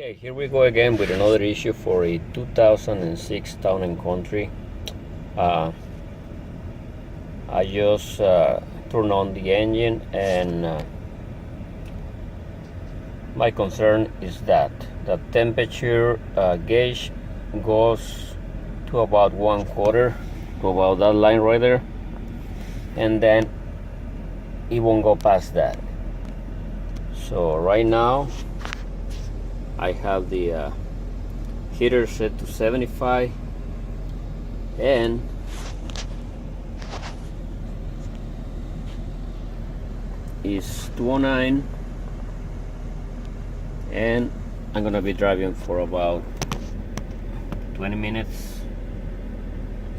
Okay, here we go again with another issue for a 2006 Town and Country. I just turned on the engine, and my concern is that the temperature gauge goes to about 1/4, to about that line right there, and then it won't go past that. So right now I have the heater set to 75, and is 209, and I'm gonna be driving for about 20 minutes,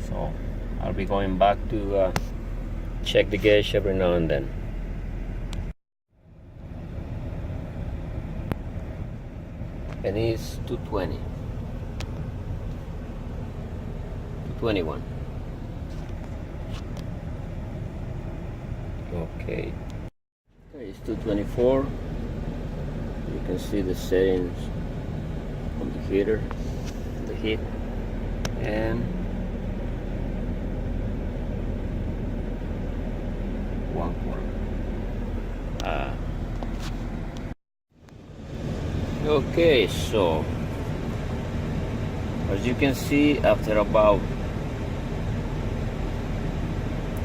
so I'll be going back to check the gauge every now and then. And it's 220, 221. Okay, it's 224. You can see the settings on the heater, the heat, and 1/4. Okay, so as you can see, after about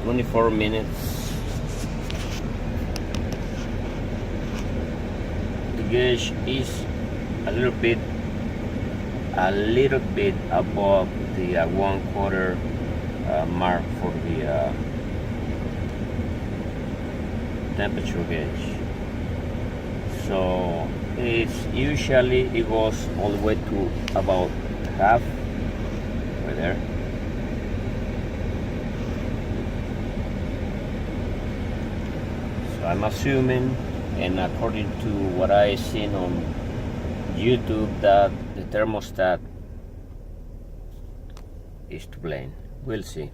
24 minutes, the gauge is a little bit above the 1/4 mark for the temperature gauge. So it goes all the way to about half right there. So I'm assuming, and according to what I seen on YouTube, that the thermostat is to blame. We'll see.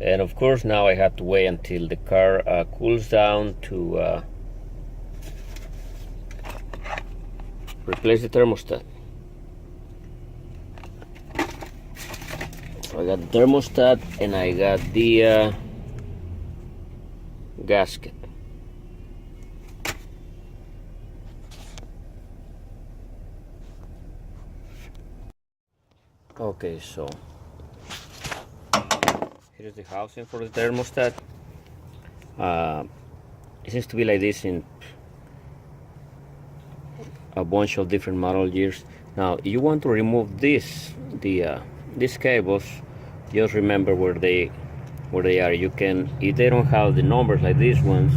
And of course, now I have to wait until the car cools down to replace the thermostat. So I got the thermostat and I got the gasket. Okay, so here's the housing for the thermostat. It seems to be like this in a bunch of different model years. Now, you want to remove these cables. Just remember where they are. You can, if they don't have the numbers like these ones,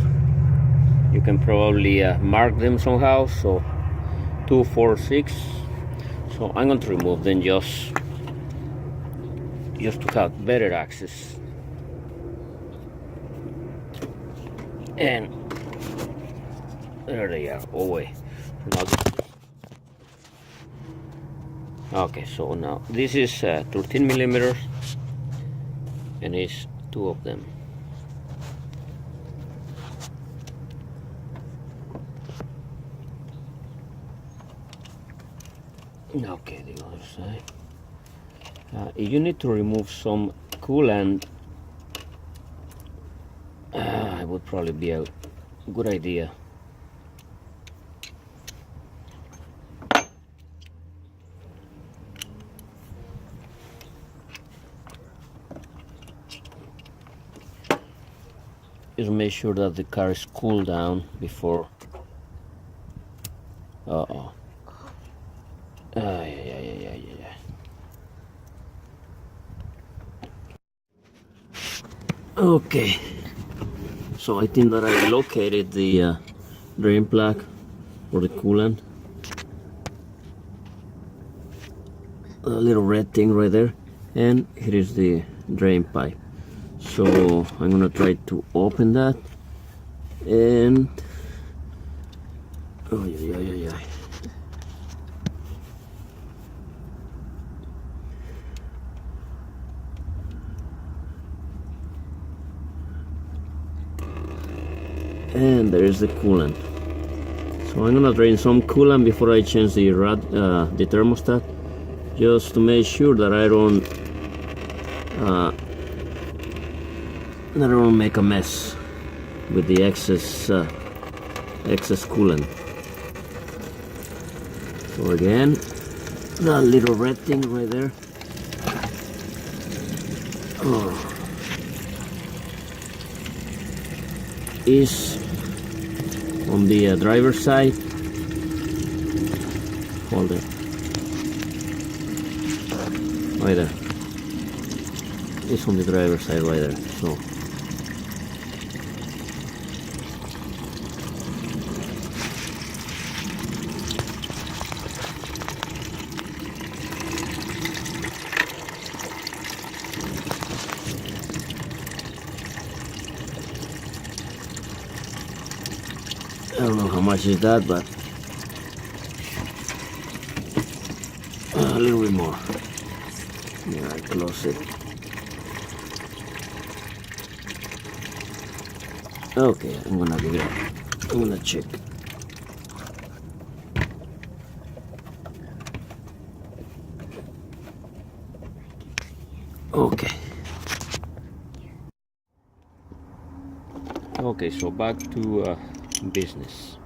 you can probably mark them somehow. So 2, 4, 6. So I'm going to remove them just to have better access. And there they are. Oh wait. Okay, so now this is 13 millimeters, and it's 2 of them. Okay, the other side. If you need to remove some coolant, it would probably be a good idea. Just make sure that the car is cooled down before. Yeah. Okay, so I think that I located the drain plug for the coolant. A little red thing right there, and here is the drain pipe. So I'm gonna try to open that, and yeah. And there is the coolant. So I'm gonna drain some coolant before I change the thermostat, just to make sure that I don't make a mess with the excess coolant. So again, that little red thing right there. Is on the driver's side. Hold it. Right there. It's on the driver's side right there. So I don't know how much is that, but a little bit more. Yeah, I close it. Okay, I'm gonna give it up. I'm gonna check. Okay. Okay, so back to business.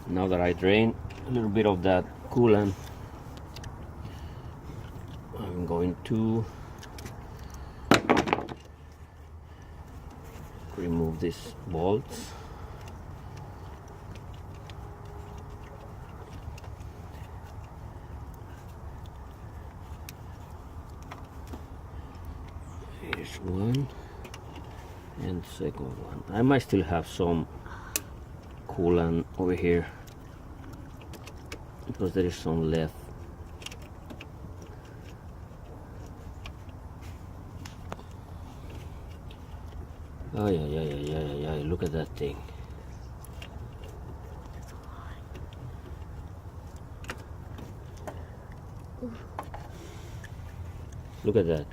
Now that I drain a little bit of that coolant, I'm going to remove these bolts. Here's one, and second one. I might still have some coolant over here because there is some left. Oh yeah, look at that thing. Look at that.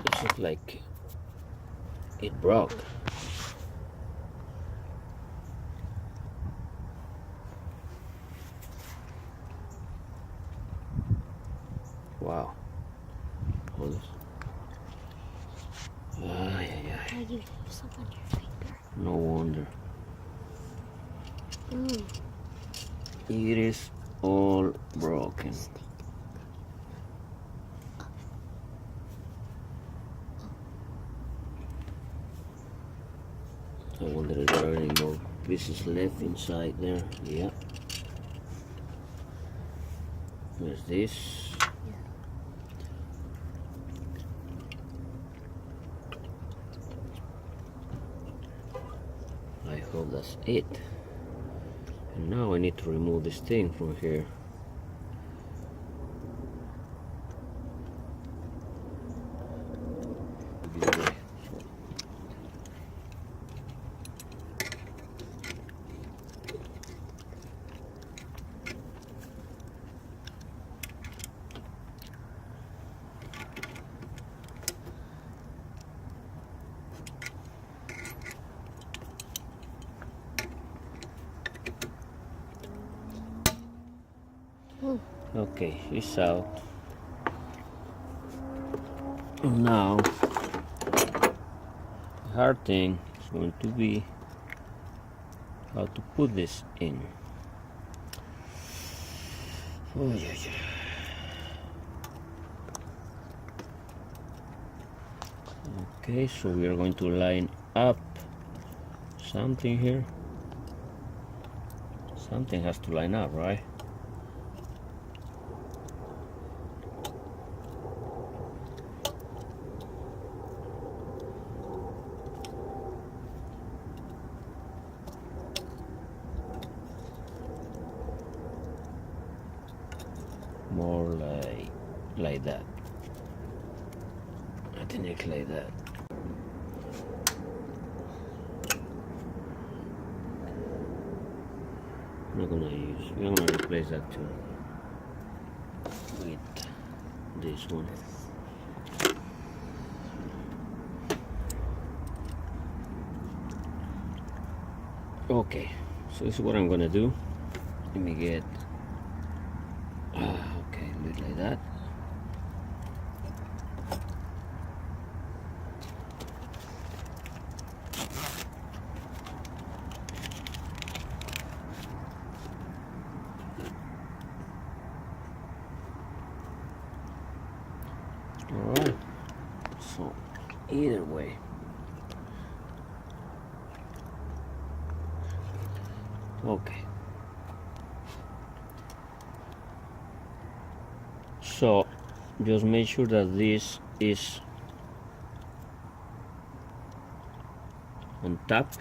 It's just like it broke. Wow. Hold this. You have some on your finger. No wonder. It is all broken. I wonder if there are any more pieces left inside there. Yeah. There's this. I hope that's it. And now I need to remove this thing from here. Okay, it's out. Now, the hard thing is going to be how to put this in. Oh yeah. Okay, so we are going to line up something here. Something has to line up, right? More like that. I think it's like that. We're gonna replace that too with this one. Okay, so this is what I'm gonna do. Let me get okay, a bit like that. All right, so either way, okay, so just make sure that this is on top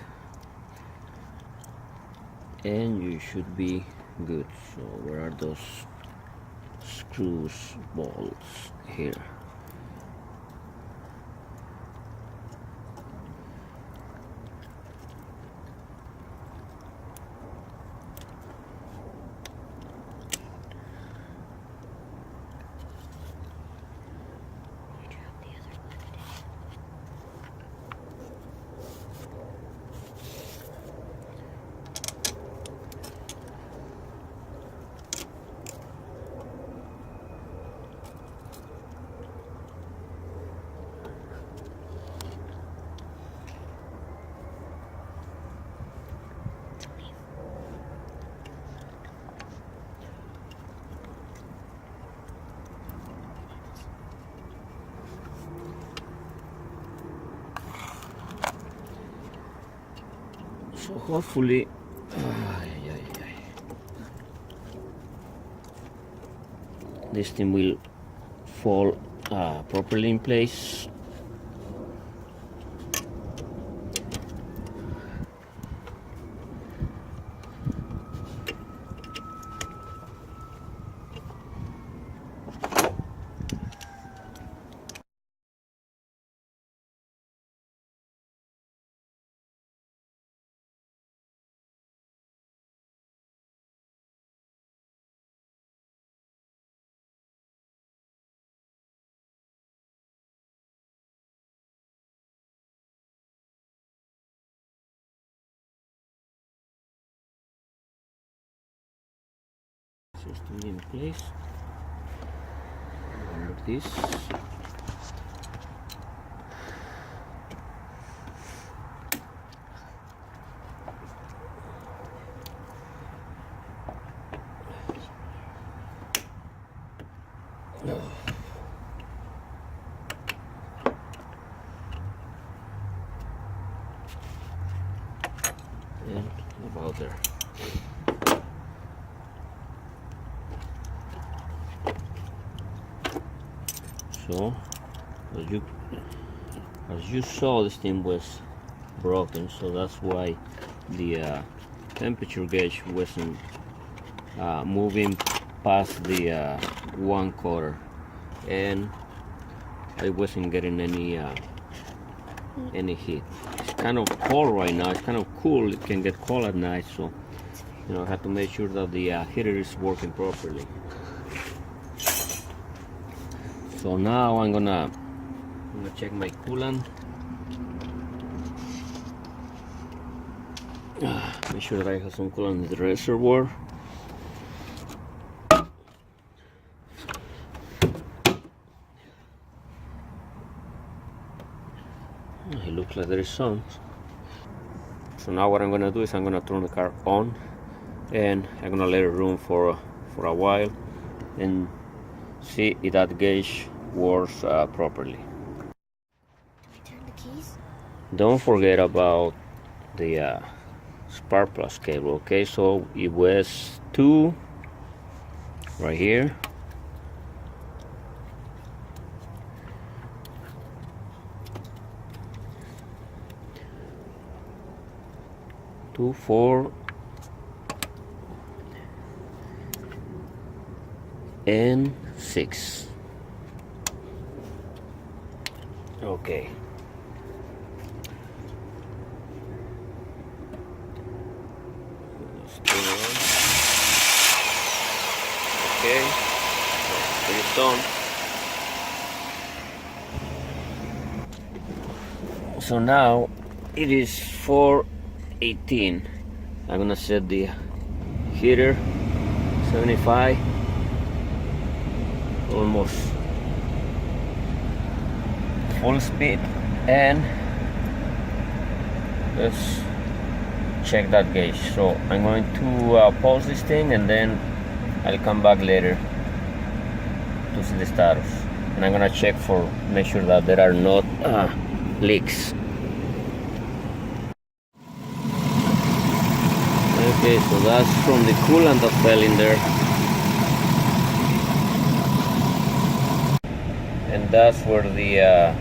and you should be good. So where are those screws bolts? Here. So hopefully this thing will fall properly in place. System in place. Under this. And about there. So as you saw, this thing was broken, so that's why the temperature gauge wasn't moving past the 1/4, and I wasn't getting any heat. It's kind of cold right now. It's kind of cool. It can get cold at night, so I have to make sure that the heater is working properly. So now I'm gonna check my coolant. Make sure that I have some coolant in the reservoir. It looks like there is some. So now what I'm gonna do is I'm gonna turn the car on, and I'm gonna let it run for a while and see if that gauge works properly. Turn the keys. Don't forget about the spark plug cable. Okay, so it was 2 right here. Two, 4, and 6. Okay. Let's turn it on. Okay. It's on. So now it is 4:18, I'm gonna set the heater 75, almost full speed, and let's check that gauge. So I'm going to pause this thing, and then I'll come back later to see the status, and I'm gonna check for make sure that there are not leaks. Okay, so that's from the coolant that fell in there, and that's where the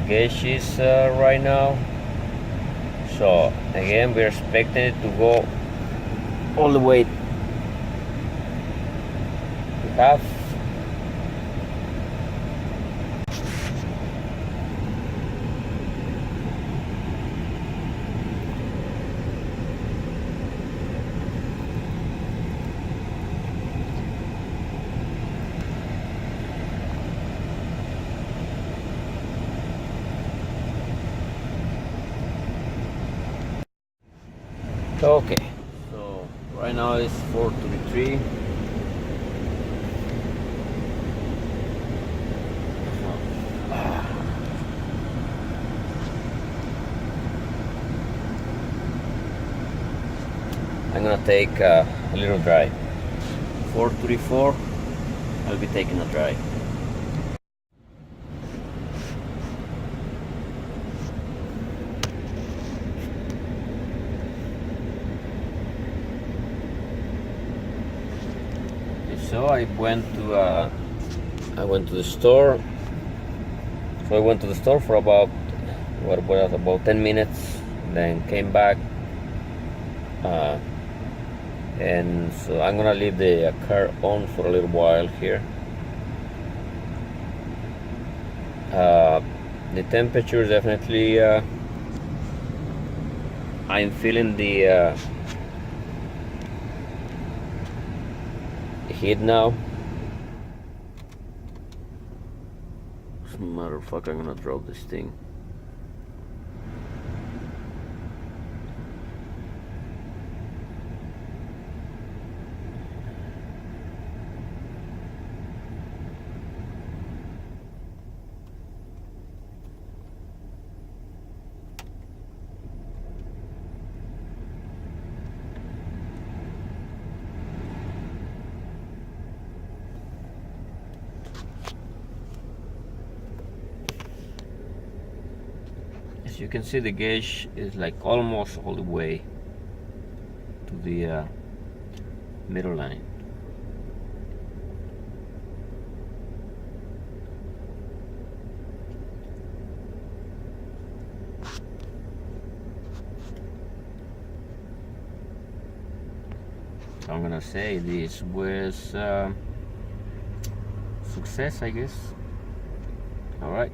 gauge is right now. So again, we're expecting it to go all the way to half. Okay, so right now it's 4:33. I'm gonna take a little drive. 4:34, I'll be taking a drive. So I went to the store. So I went to the store for about about 10 minutes, then came back, and so I'm gonna leave the car on for a little while here. The temperature is definitely I'm feeling the heat now. As a matter of fact, I'm gonna drop this thing. As you can see, the gauge is like almost all the way to the middle line. So I'm gonna say this was success, I guess. All right.